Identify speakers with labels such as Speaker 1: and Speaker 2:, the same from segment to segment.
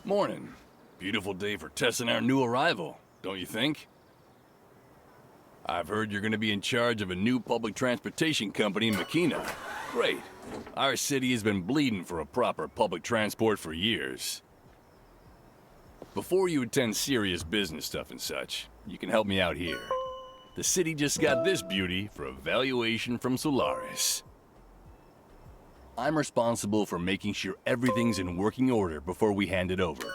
Speaker 1: Morning. Beautiful day for testing our new arrival, don't you think? I've heard you're going to be in charge of a new public transportation company in Makina. Great. Our city has been bleeding for a proper public transport for years. Before you attend serious business stuff and such, you can help me out here. The city just got this beauty for evaluation from Solaris. I'm responsible for making sure everything's in working order before we hand it over.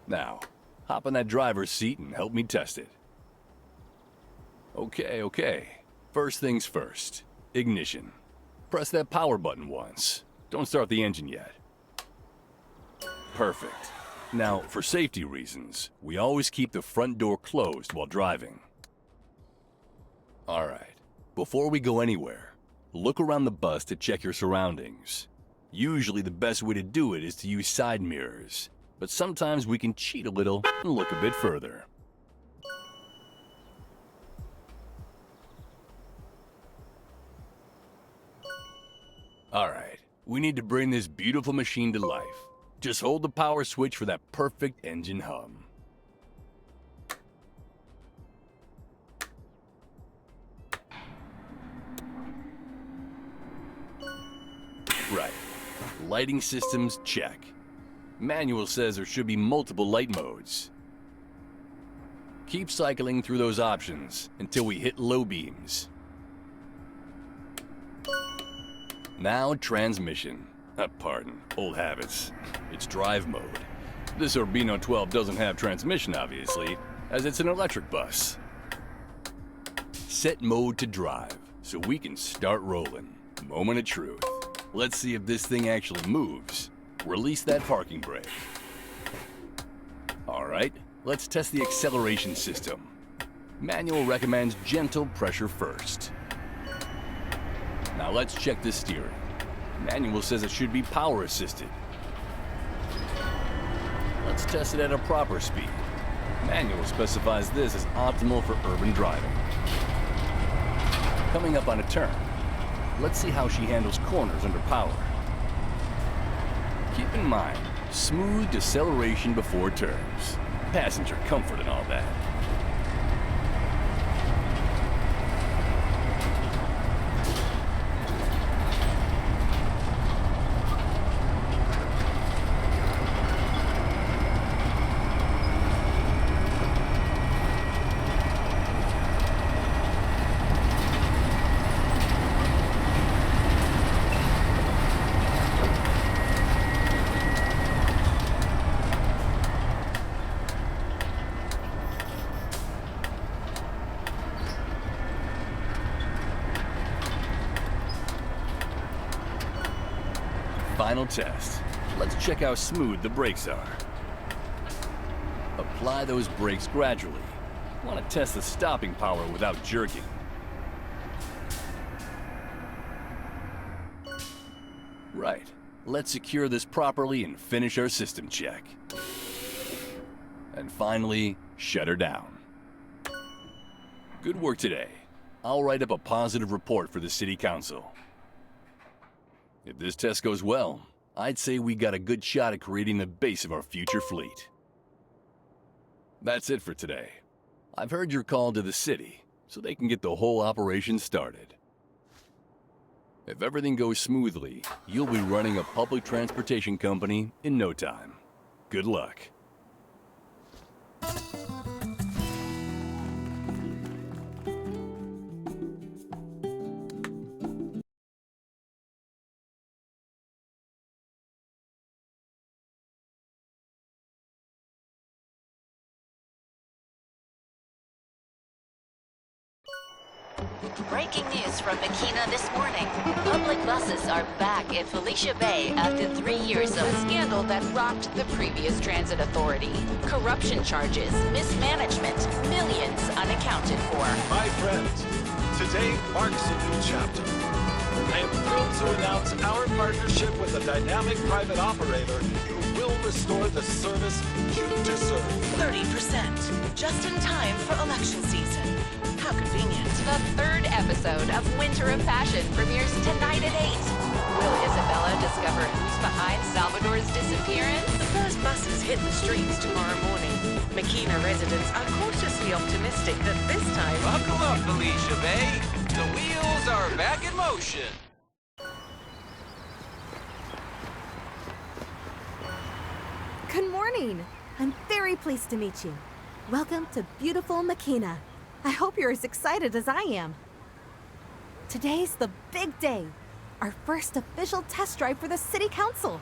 Speaker 1: Now, hop in that driver's seat and help me test it. Okay. First things first. Ignition. Press that power button once. Don't start the engine yet. Perfect. Now, for safety reasons, we always keep the front door closed while driving. Alright, before we go anywhere, look around the bus to check your surroundings. Usually the best way to do it is to use side mirrors, but sometimes we can cheat a little and look a bit further. Alright, we need to bring this beautiful machine to life. Just hold the power switch for that perfect engine hum. Right. Lighting systems, check. Manual says there should be multiple light modes. Keep cycling through those options until we hit low beams. Now transmission. Pardon, old habits. It's drive mode. This Urbino 12 doesn't have transmission, obviously, as it's an electric bus. Set mode to drive, so we can start rolling. Moment of truth. Let's see if this thing actually moves. Release that parking brake. Alright, let's test the acceleration system. Manual recommends gentle pressure first. Now let's check the steering. Manual says it should be power assisted. Let's test it at a proper speed. Manual specifies this as optimal for urban driving. Coming up on a turn. Let's see how she handles corners under power. Keep in mind, smooth deceleration before turns. Passenger comfort and all that. Final test. Let's check how smooth the brakes are. Apply those brakes gradually. Want to test the stopping power without jerking. Right. Let's secure this properly and finish our system check. And finally, shut her down. Good work today. I'll write up a positive report for the City Council. If this test goes well, I'd say we got a good shot at creating the base of our future fleet. That's it for today. I've heard you're called to the city, so they can get the whole operation started. If everything goes smoothly, you'll be running a public transportation company in no time. Good luck.
Speaker 2: Breaking news from Makina this morning. Public buses are back at Felicia Bay after 3 years of a scandal that rocked the previous transit authority. Corruption charges, mismanagement, millions unaccounted for.
Speaker 3: My friends, Today marks a new chapter. I am thrilled to announce our partnership with a dynamic private operator who will restore the service you deserve.
Speaker 4: 30%, just in time for election season. How convenient.
Speaker 2: The third episode of Winter of Passion premieres tonight at 8. Will Isabella discover who's behind Salvador's disappearance?
Speaker 4: The first buses hit the streets tomorrow morning. Makina residents are cautiously optimistic that this time...
Speaker 5: Buckle up, Felicia Bay. The wheels are back in motion.
Speaker 6: Good morning. I'm very pleased to meet you. Welcome to beautiful Makina. I hope you're as excited as I am. Today's the big day. Our first official test drive for the City Council.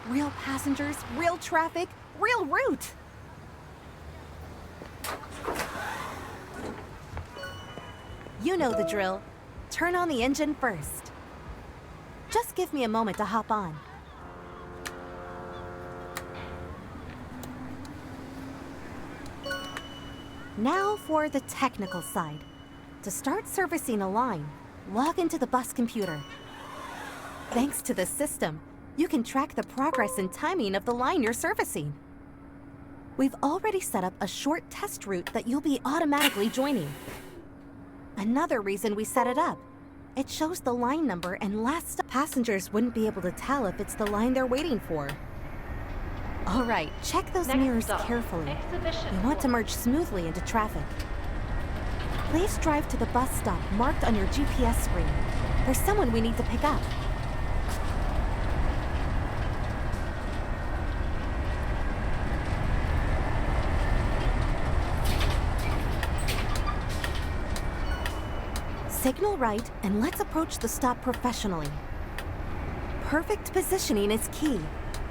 Speaker 6: Real passengers, real traffic, real route. You know the drill. Turn on the engine first. Just give me a moment to hop on. Now for the technical side. To start servicing a line, log into the bus computer. Thanks to this system, you can track the progress and timing of the line you're servicing. We've already set up a short test route that you'll be automatically joining. Another reason we set it up, it shows the line number and last stop. Passengers wouldn't be able to tell if it's the line they're waiting for. All right, check those mirrors carefully. We want to merge smoothly into traffic. Please drive to the bus stop marked on your GPS screen. There's someone we need to pick up. Signal right, and let's approach the stop professionally. Perfect positioning is key.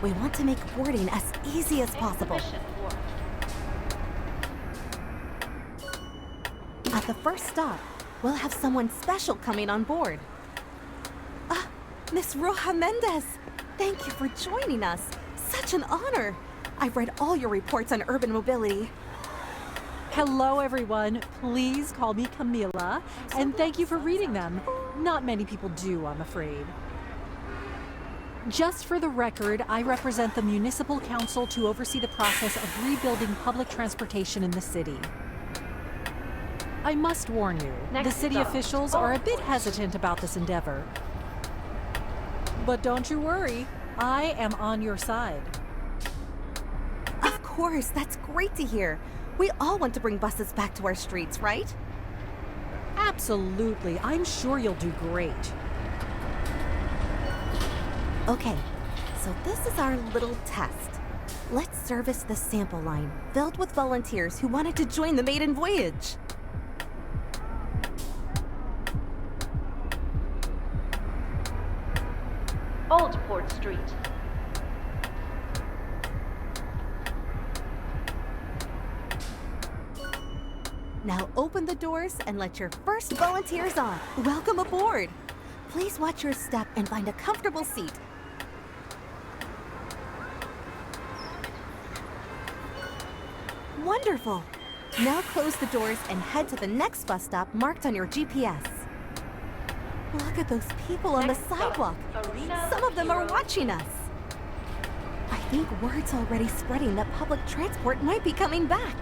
Speaker 6: We want to make boarding as easy as possible. At the first stop, we'll have someone special coming on board. Miss Roja Mendez, thank you for joining us. Such an honor. I've read all your reports on urban mobility.
Speaker 7: Hello, everyone. Please call me Camila, and thank you for reading them. Not many people do, I'm afraid. Just for the record, I represent the Municipal Council to oversee the process of rebuilding public transportation in the city. I must warn you, the city officials are a bit hesitant about this endeavor. But don't you worry, I am on your side.
Speaker 6: Of course, that's great to hear. We all want to bring buses back to our streets, right?
Speaker 7: Absolutely. I'm sure you'll do great.
Speaker 6: Okay, so this is our little test. Let's service the sample line, filled with volunteers who wanted to join the maiden voyage.
Speaker 8: Old Port Street.
Speaker 6: Now open the doors and let your first volunteers on. Welcome aboard. Please watch your step and find a comfortable seat. Wonderful. Now close the doors and head to the next bus stop marked on your GPS. Look at those people on the sidewalk. Some of them are watching us. I think word's already spreading that public transport might be coming back.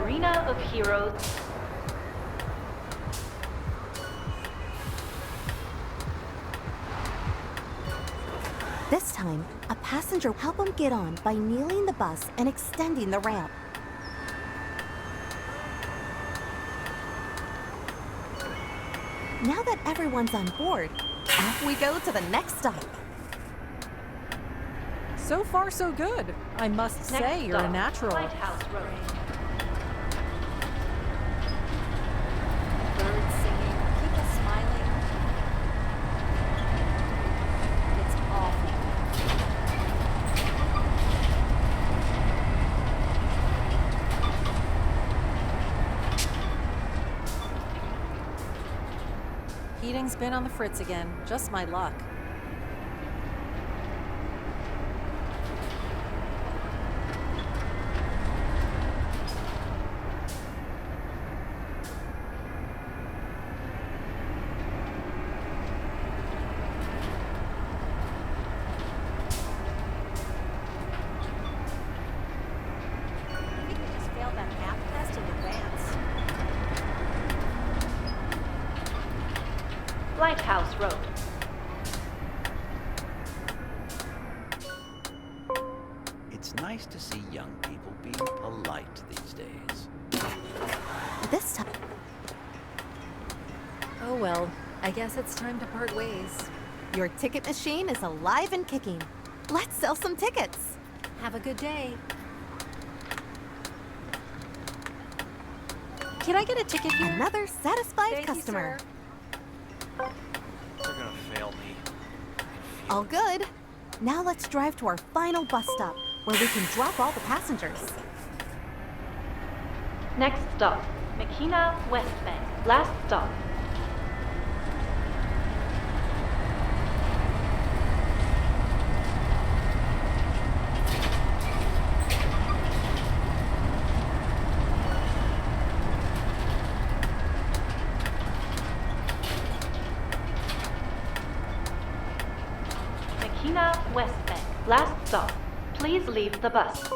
Speaker 8: Arena of Heroes.
Speaker 6: This time, a passenger help him get on by kneeling the bus and extending the ramp. Now that everyone's on board, off we go to the next stop.
Speaker 7: So far, so good. I must
Speaker 8: Next
Speaker 7: say, you're a
Speaker 8: stop,
Speaker 7: natural.
Speaker 8: Lighthouse Road.
Speaker 6: Birds singing, people smiling. It's awful.
Speaker 7: Heating's been on the fritz again. Just my luck.
Speaker 6: I think we just failed that math test in advance.
Speaker 8: Lighthouse Road.
Speaker 9: It's nice to see young people being polite these days.
Speaker 6: This time,
Speaker 7: Oh well, I guess it's time to part ways.
Speaker 6: your ticket machine is alive and kicking. Let's sell some tickets.
Speaker 7: Have a good day. Can I get a ticket here?
Speaker 6: Another satisfied
Speaker 7: Thank you,
Speaker 6: customer.
Speaker 7: sir.
Speaker 9: They're gonna fail me.
Speaker 6: All good. Now let's drive to our final bus stop, where we can drop all the passengers.
Speaker 8: Next stop, Makina West Bank. Last stop. Makina West Bank. Last stop. Please leave the bus.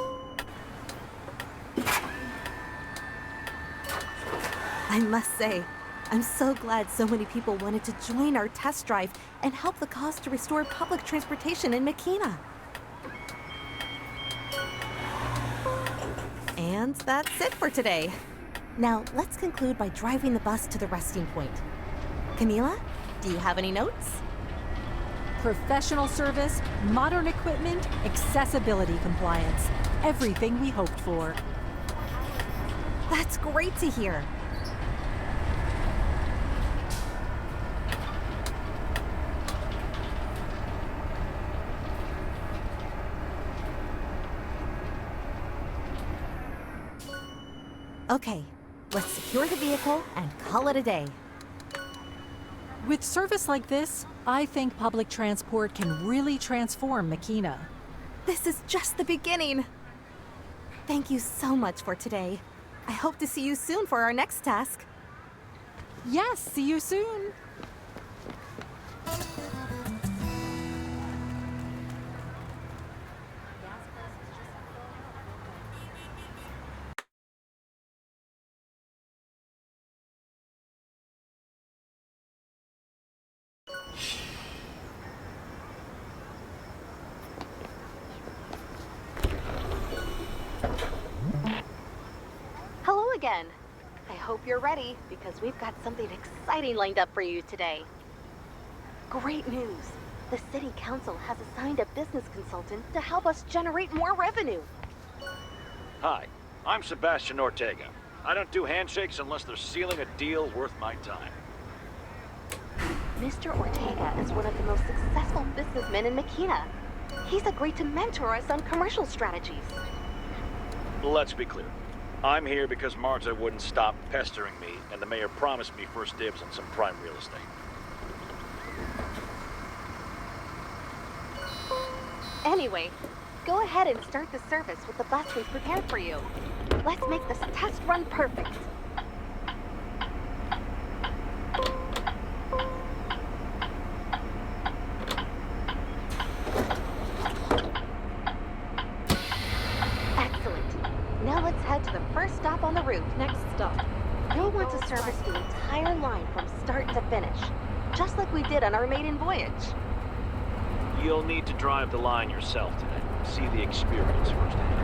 Speaker 6: I must say, I'm so glad so many people wanted to join our test drive and help the cause to restore public transportation in Makina. And that's it for today. Now, let's conclude by driving the bus to the resting point. Camila, do you have any notes?
Speaker 7: Professional service, modern equipment, accessibility compliance. Everything we hoped for.
Speaker 6: That's great to hear. Okay, let's secure the vehicle and call it a day.
Speaker 7: With service like this, I think public transport can really transform Makina.
Speaker 6: This is just the beginning. Thank you so much for today. I hope to see you soon for our next task.
Speaker 7: Yes, see you soon.
Speaker 6: Hello again. I hope you're ready because we've got something exciting lined up for you today. Great news. The City Council has assigned a business consultant to help us generate more revenue.
Speaker 10: Hi, I'm Sebastian Ortega. I don't do handshakes unless they're sealing a deal worth my time.
Speaker 6: Mr. Ortega is one of the most successful businessmen in Makina. He's agreed to mentor us on commercial strategies.
Speaker 10: Let's be clear. I'm here because Marta wouldn't stop pestering me, and the mayor promised me first dibs on some prime real estate.
Speaker 6: Anyway, go ahead and start the service with the bus we've prepared for you. Let's make this test run perfect. Excellent. Now let's head to the first stop on the road. route.
Speaker 8: Next stop.
Speaker 6: You'll want to service the entire line from start to finish, just like we did on our maiden voyage.
Speaker 10: You'll need to drive the line yourself today. See the experience firsthand.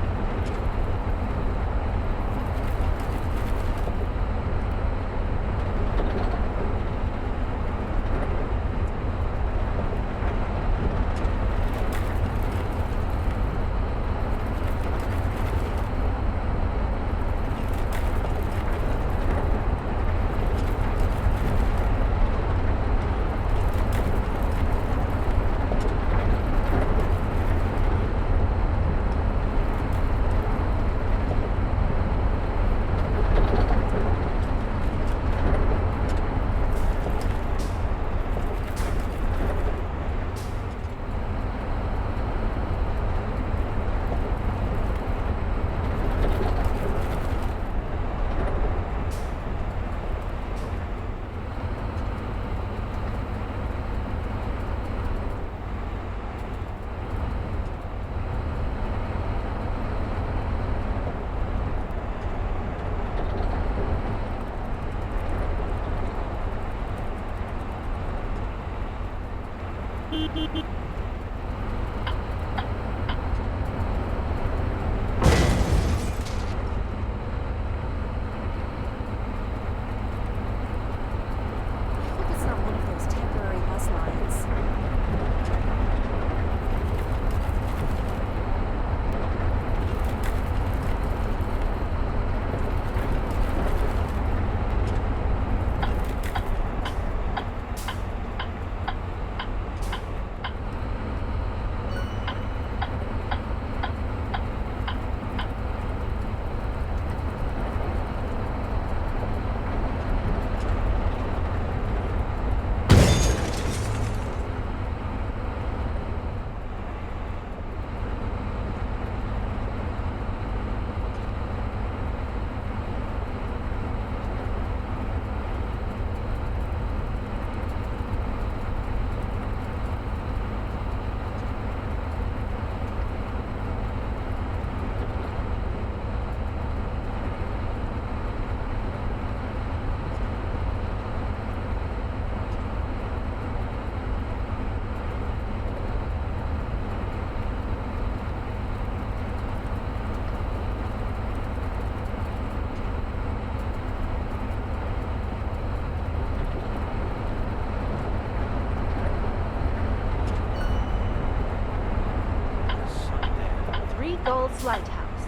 Speaker 6: Gold's Lighthouse.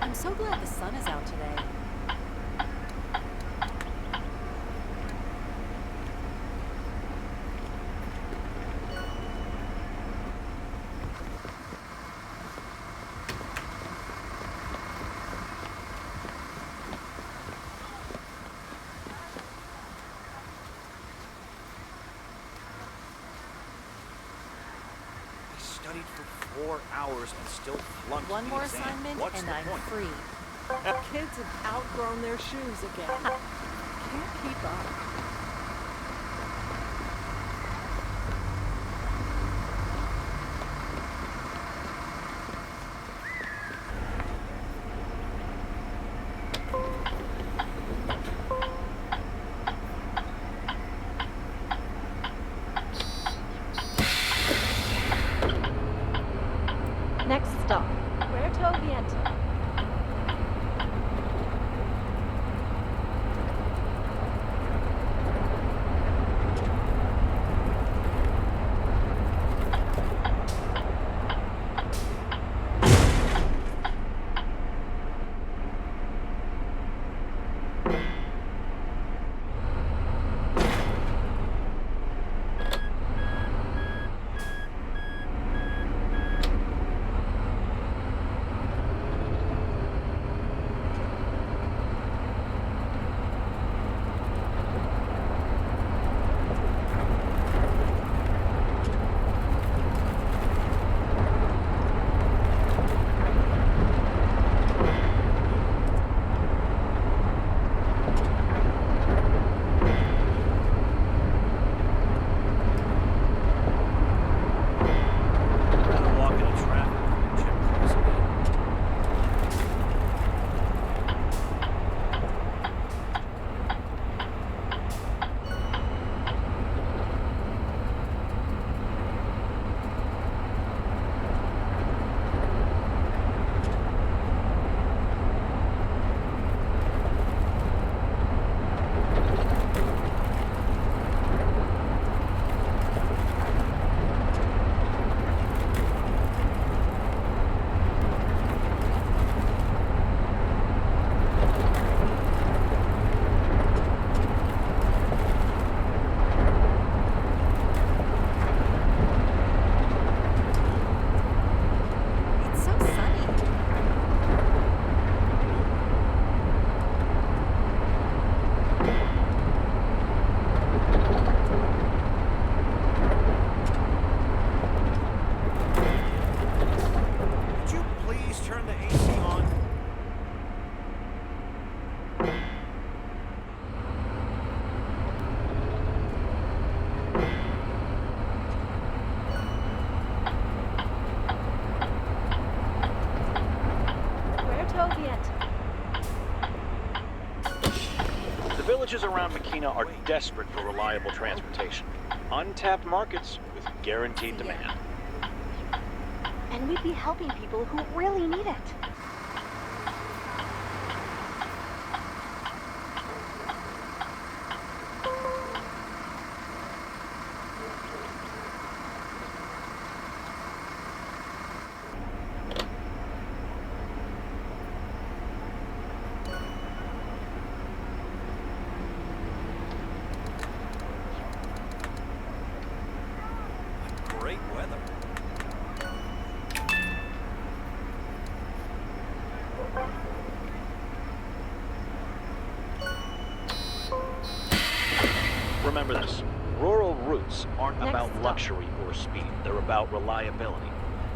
Speaker 7: I'm so glad the sun is out today.
Speaker 9: Studied for 4 hours and still flunked
Speaker 7: One
Speaker 9: the
Speaker 7: more
Speaker 9: exam.
Speaker 7: assignment
Speaker 9: What's
Speaker 7: and
Speaker 9: the
Speaker 7: I'm
Speaker 9: point?
Speaker 7: free.
Speaker 4: Kids have outgrown their shoes again. Can't keep up.
Speaker 8: Next stop, Puerto Viento.
Speaker 10: villages around Makina are desperate for reliable transportation. Untapped markets with guaranteed demand.
Speaker 6: And we'd be helping people who really need it.
Speaker 9: Great weather.
Speaker 10: Remember this, rural routes aren't
Speaker 6: Next
Speaker 10: about
Speaker 6: stop.
Speaker 10: luxury or speed, they're about reliability.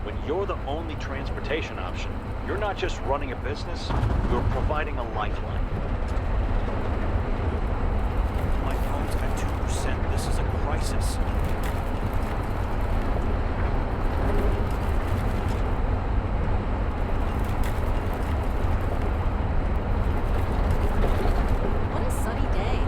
Speaker 10: When you're the only transportation option, you're not just running a business, you're providing a lifeline.
Speaker 9: My phone's at 2%. This is a crisis.
Speaker 7: What a sunny day.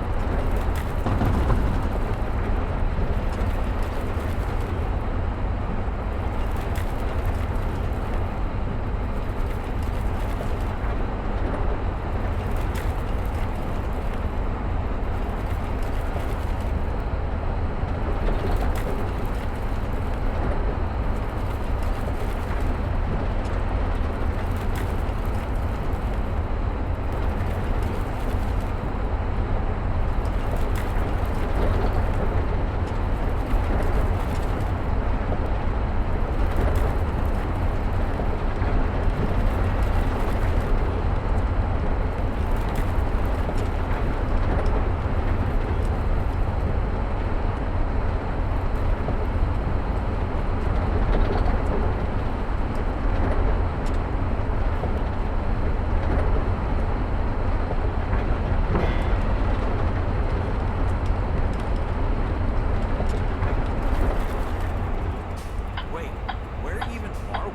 Speaker 9: Wait, where even are we?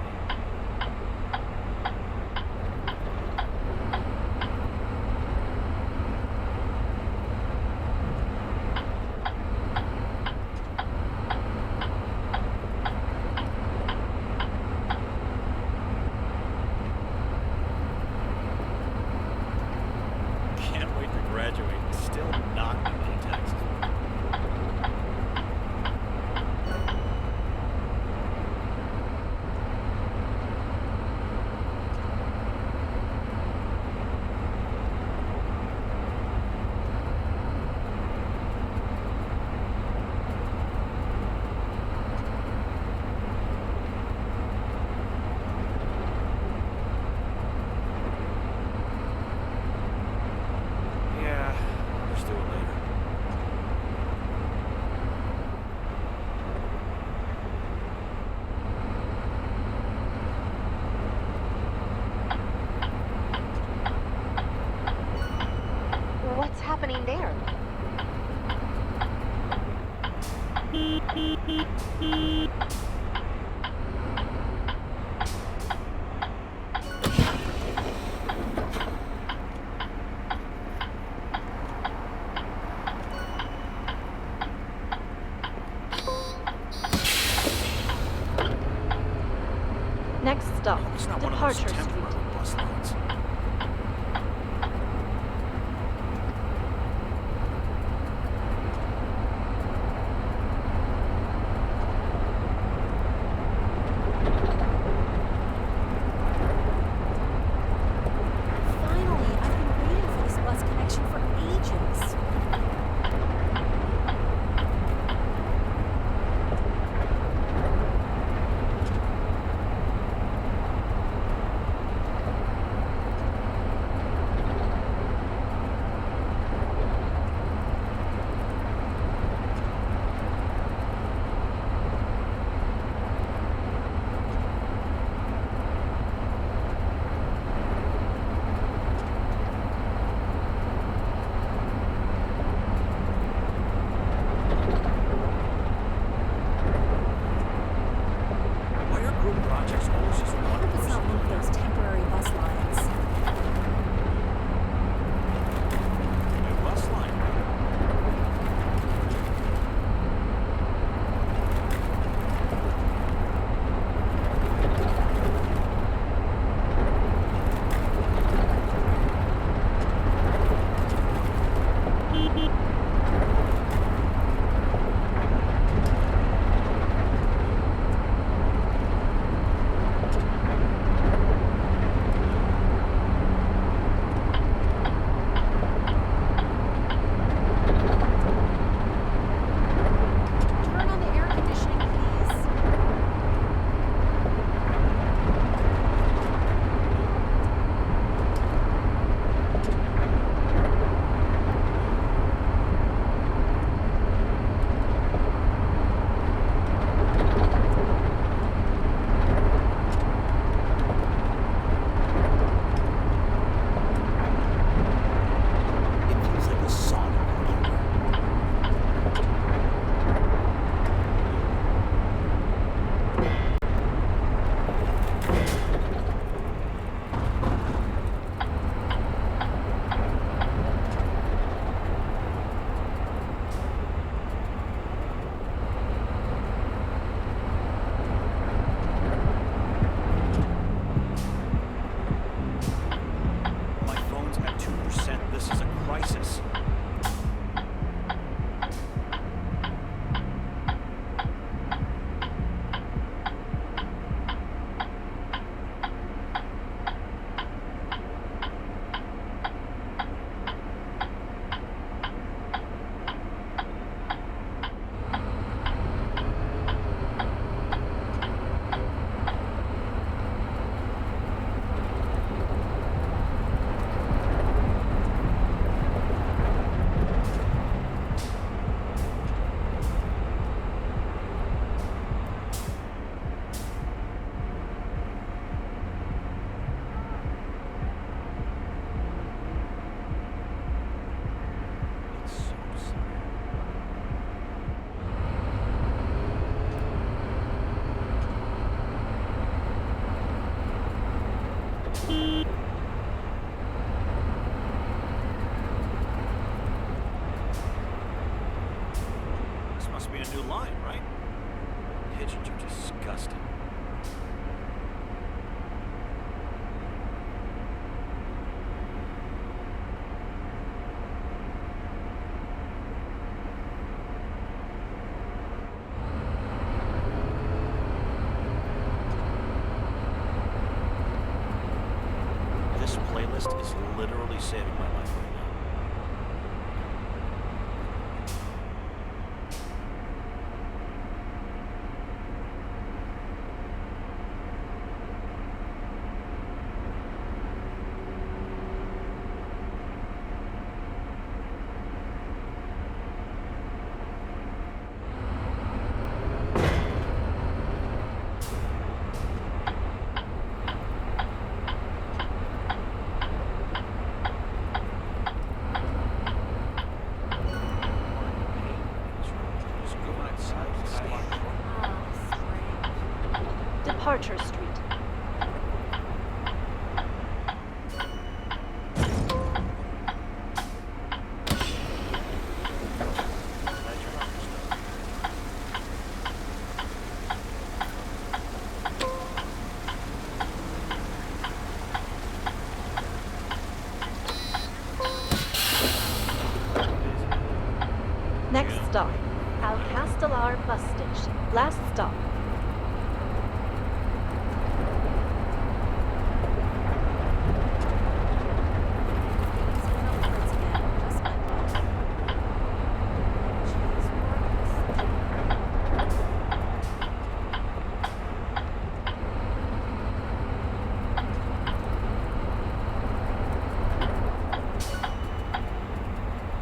Speaker 9: Can't wait to graduate and still not pay any taxes. Yeah, I'll just do it later.
Speaker 6: What's happening there? Next stop,
Speaker 9: It's not one of those
Speaker 6: Departure Street.
Speaker 9: temporary bus lines.
Speaker 7: Finally, I've been waiting for this bus connection for ages.
Speaker 10: new line, right? Pigeons are disgusting. This playlist is literally saving my life right now.
Speaker 8: Departure Street. Next stop, Alcastelar bus station. Last stop.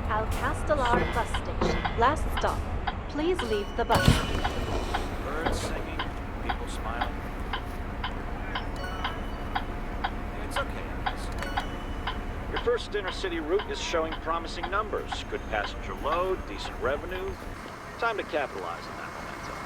Speaker 8: Alcastelar bus station. Last stop. Please leave the bus.
Speaker 10: Birds singing, people smiling. It's okay, I guess. Your first inner-city route is showing promising numbers. Good passenger load, decent revenue. Time to capitalize on that momentum.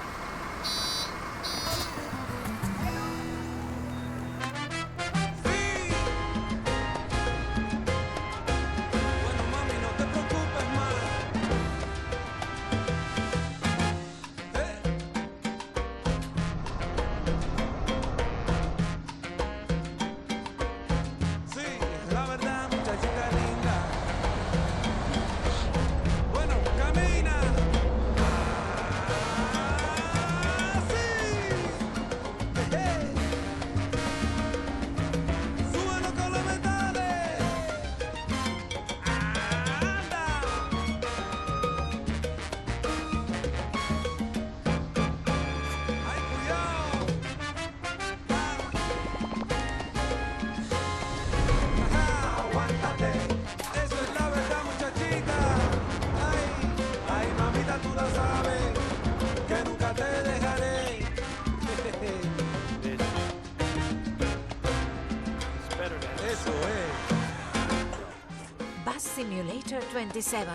Speaker 11: Bus Simulator 27.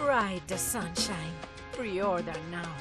Speaker 11: Ride the sunshine. Pre-order now.